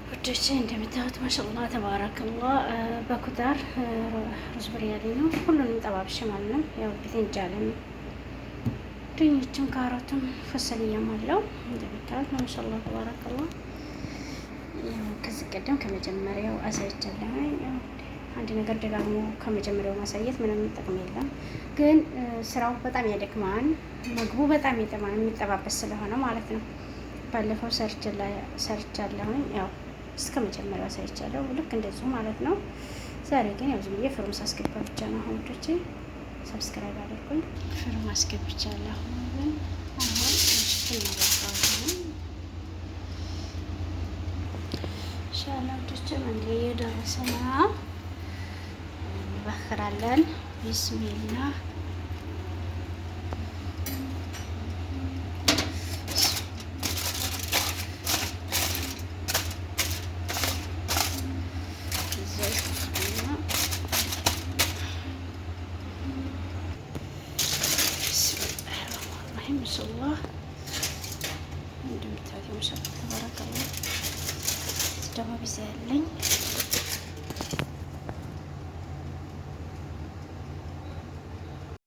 ውዶቼ እንደምታዩት ማሻአላህ ተባረከላህ በኩዳር ሩዝ ብርያኒ ነው። ሁሉንም ጠባብሽ ማለት ነው። ያው ብትንጃለም ድንችም ካሮትም ፈሰልያም አለው እንደምታዩት ማሻአላህ ተባረከላህ። ከዚህ ቀደም ከመጀመሪያው አሳይቻለሁ። አንድ ነገር ደጋግሞ ከመጀመሪያው ማሳየት ምንም ጥቅም የለም፣ ግን ስራው በጣም ያደክማል። ምግቡ በጣም ይጥማል የሚጠባበስ ስለሆነ ማለት ነው። ባለፈው ሰርቻለሁኝ ያው እስከ መጀመሪያው አሳይቻለሁ ልክ እንደዚሁ ማለት ነው። ዛሬ ግን ያው ዝም ብዬ ፍሩን ሳስገባ ብቻ ነው። አሁንቶቼ ሰብስክራይብ አድርጉኝ። ፍሩን አስገብቻለሁ። ግን አሁን እናበቃለን ኢንሻአላህ። ወዶቼ መንገድ እየደረሰ ነው። እንበክራለን። ቢስሚላህ ማሻአላህ እንደምታዩት ማሻአላህ ተባረከላህ። ደግሞ ቢዛ ያለኝ